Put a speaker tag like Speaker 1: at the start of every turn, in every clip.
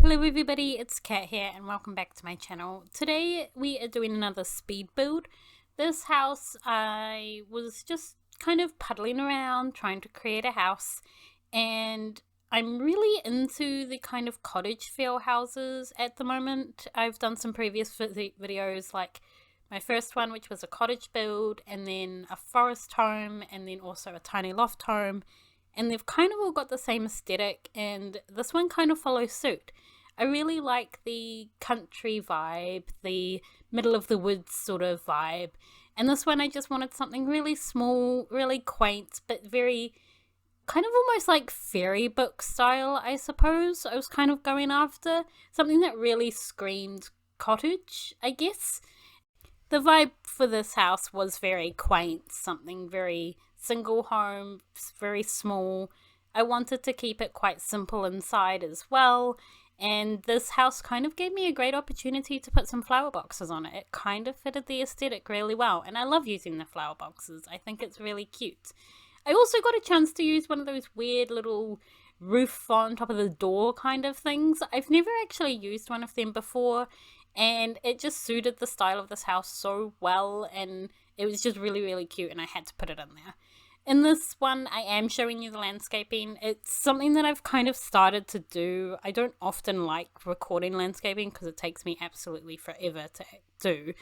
Speaker 1: Hello everybody, it's Kat here and welcome back to my channel. Today we are doing another speed build. This house, I was just kind of puddling around trying to create a house, and I'm really into the kind of cottage feel houses at the moment. I've done some previous videos, like my first one, which was a cottage build, and then a forest home, and then also a tiny loft home. And they've kind of all got the same aesthetic, and this one kind of follows suit. I really like the country vibe, the middle of the woods sort of vibe. And this one I just wanted something really small, really quaint, but very kind of almost like fairy book style, I suppose. I was kind of going after something that really screamed cottage, I guess. The vibe for this house was very quaint, something very single home, very small. I wanted to keep it quite simple inside as well, and this house kind of gave me a great opportunity to put some flower boxes on it. It kind of fitted the aesthetic really well, and I love using the flower boxes. I think it's really cute. I also got a chance to use one of those weird little roof on top of the door kind of things. I've never actually used one of them before, and it just suited the style of this house so well, and it was just really cute, and I had to put it in there. In this one, I am showing you the landscaping. It's something that I've kind of started to do. I don't often like recording landscaping because it takes me absolutely forever to do,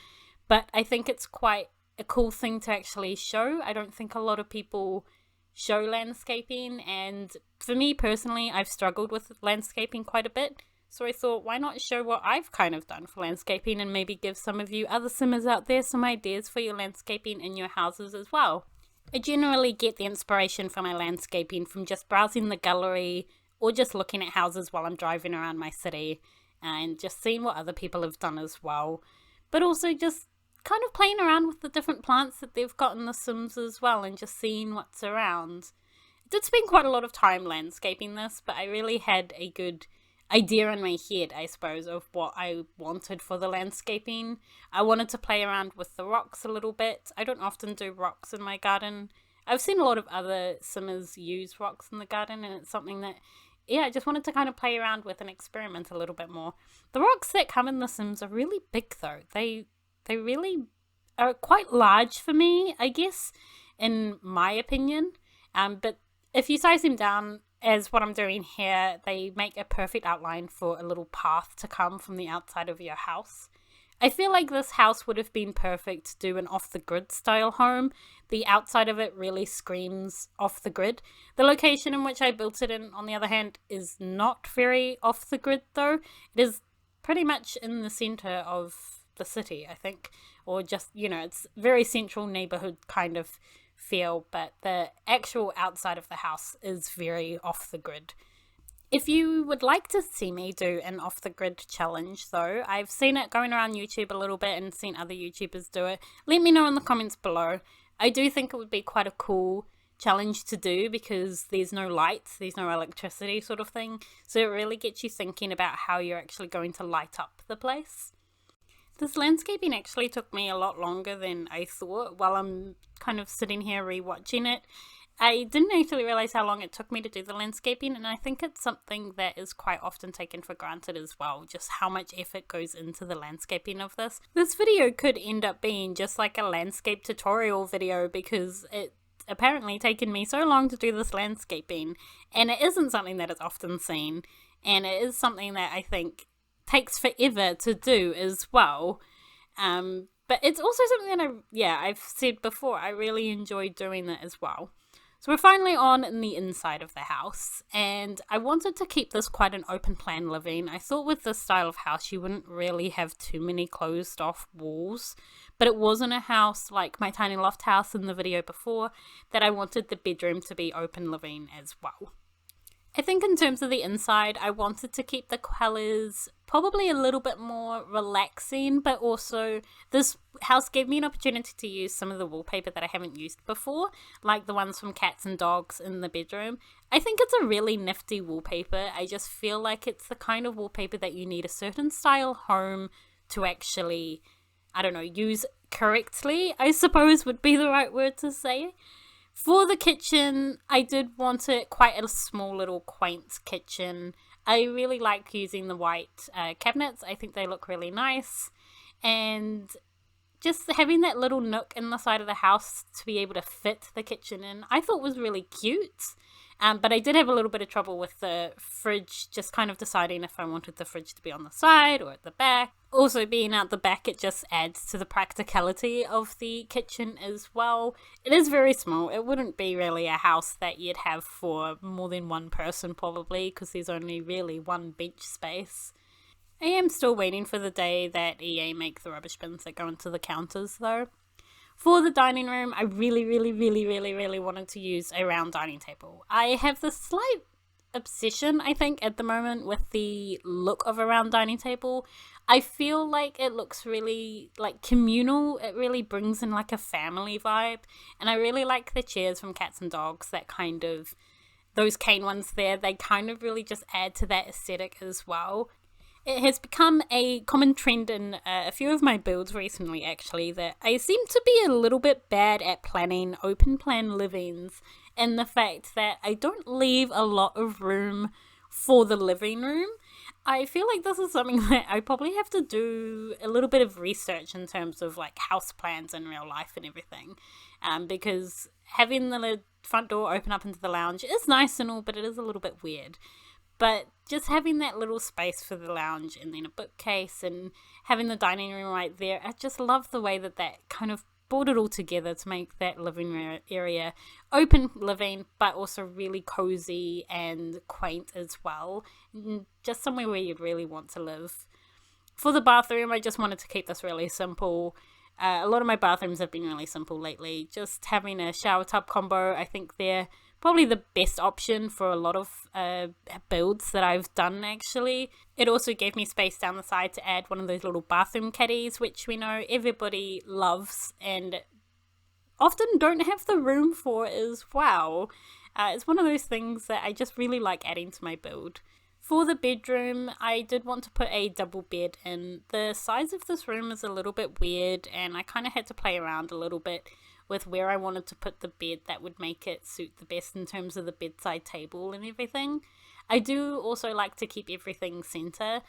Speaker 1: but I think it's quite a cool thing to actually show. I don't think a lot of people show landscaping, and for me personally, I've struggled with landscaping quite a bit. So I thought, why not show what I've kind of done for landscaping and maybe give some of you other simmers out there some ideas for your landscaping in your houses as well. I generally get the inspiration for my landscaping from just browsing the gallery or just looking at houses while I'm driving around my city and just seeing what other people have done as well. But also just kind of playing around with the different plants that they've got in the Sims as well and just seeing what's around. I did spend quite a lot of time landscaping this, but I really had a good idea in my head, I suppose, of what I wanted for the landscaping. I wanted to play around with the rocks a little bit. I don't often do rocks in my garden. I've seen a lot of other simmers use rocks in the garden, and it's something that, yeah, I just wanted to kind of play around with and experiment a little bit more. The rocks that come in the Sims are really big though. They really are quite large for me, I guess, in my opinion. But if you size them down as what I'm doing here, they make a perfect outline for a little path to come from the outside of your house. I feel like this house would have been perfect to do an off-the-grid style home. The outside of it really screams off-the-grid. The location in which I built it in, on the other hand, is not very off-the-grid though. It is pretty much in the center of the city, I think, or just, you know, it's very central neighborhood kind of feel, but the actual outside of the house is very off the grid. If you would like to see me do an off the grid challenge though, I've seen it going around YouTube a little bit and seen other YouTubers do it. Let me know in the comments below. I do think it would be quite a cool challenge to do because there's no lights, there's no electricity sort of thing, so it really gets you thinking about how you're actually going to light up the place. This landscaping actually took me a lot longer than I thought. While I'm kind of sitting here rewatching it, I didn't actually realize how long it took me to do the landscaping, and I think it's something that is quite often taken for granted as well, just how much effort goes into the landscaping of this. This video could end up being just like a landscape tutorial video because it's apparently taken me so long to do this landscaping, and it isn't something that is often seen, and it is something that I think takes forever to do as well, but it's also something that I've said before, I really enjoy doing that as well. So we're finally on in the inside of the house, and I wanted to keep this quite an open plan living. I thought with this style of house you wouldn't really have too many closed off walls, but it wasn't a house like my tiny loft house in the video before that I wanted the bedroom to be open living as well. I think in terms of the inside, I wanted to keep the colors probably a little bit more relaxing, but also this house gave me an opportunity to use some of the wallpaper that I haven't used before, like the ones from cats and dogs in the bedroom. I think it's a really nifty wallpaper. I just feel like it's the kind of wallpaper that you need a certain style home to actually, I don't know, use correctly, I suppose would be the right word to say. For the kitchen, I did want it quite a small little quaint kitchen. I really like using the white cabinets. I think they look really nice, and just having that little nook in the side of the house to be able to fit the kitchen in, I thought was really cute. But I did have a little bit of trouble with the fridge, just kind of deciding if I wanted the fridge to be on the side or at the back. Also, being out the back, it just adds to the practicality of the kitchen as well. It is very small. It wouldn't be really a house that you'd have for more than one person probably, because there's only really one bench space. I am still waiting for the day that EA make the rubbish bins that go into the counters though. For the dining room, I really wanted to use a round dining table. I have this slight obsession, I think, at the moment with the look of a round dining table. I feel like it looks really like communal. It really brings in like a family vibe. And I really like the chairs from Cats and Dogs, that kind of, those cane ones there. They kind of really just add to that aesthetic as well. It has become a common trend in a few of my builds recently, actually, that I seem to be a little bit bad at planning open plan livings, and the fact that I don't leave a lot of room for the living room. I feel like this is something that I probably have to do a little bit of research in terms of like house plans in real life and everything, because having the front door open up into the lounge is nice and all, but it is a little bit weird. But just having that little space for the lounge and then a bookcase and having the dining room right there, I just love the way that that kind of brought it all together to make that living room area open living, but also really cozy and quaint as well. And just somewhere where you'd really want to live. For the bathroom, I just wanted to keep this really simple. A lot of my bathrooms have been really simple lately. Just having a shower tub combo, I think they're probably the best option for a lot of builds that I've done, actually. It also gave me space down the side to add one of those little bathroom caddies, which we know everybody loves and often don't have the room for as well. It's one of those things that I just really like adding to my build. For the bedroom, I did want to put a double bed in. The size of this room is a little bit weird, and I kind of had to play around a little bit with where I wanted to put the bed that would make it suit the best in terms of the bedside table and everything. I do also like to keep everything center,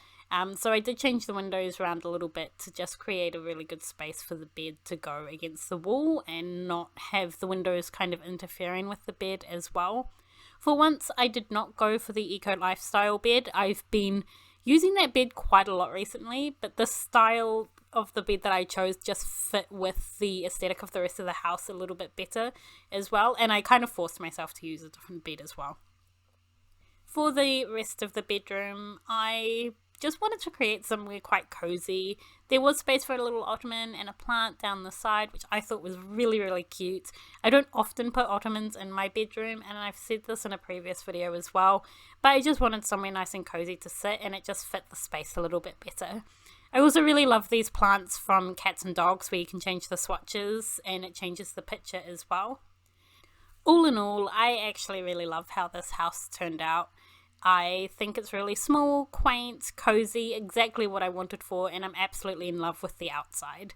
Speaker 1: so I did change the windows around a little bit to just create a really good space for the bed to go against the wall and not have the windows kind of interfering with the bed as well. For once, I did not go for the eco lifestyle bed. I've been using that bed quite a lot recently, but the style of the bed that I chose just fit with the aesthetic of the rest of the house a little bit better as well, and I kind of forced myself to use a different bed as well. For the rest of the bedroom, I just wanted to create somewhere quite cozy. There was space for a little ottoman and a plant down the side, which I thought was really cute. I don't often put ottomans in my bedroom, and I've said this in a previous video as well, but I just wanted somewhere nice and cozy to sit, and it just fit the space a little bit better. I also really love these plants from Cats and Dogs where you can change the swatches and it changes the picture as well. All in all, I actually really love how this house turned out. I think it's really small, quaint, cozy, exactly what I wanted for, and I'm absolutely in love with the outside.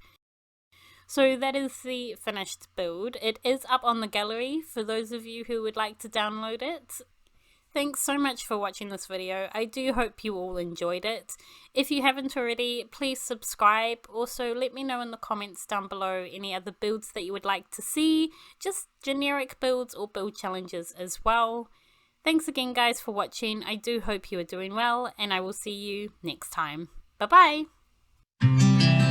Speaker 1: So that is the finished build. It is up on the gallery for those of you who would like to download it. Thanks so much for watching this video. I do hope you all enjoyed it. If you haven't already, please subscribe. Also, let me know in the comments down below any other builds that you would like to see, just generic builds or build challenges as well. Thanks again guys for watching. I do hope you are doing well, and I will see you next time. Bye bye!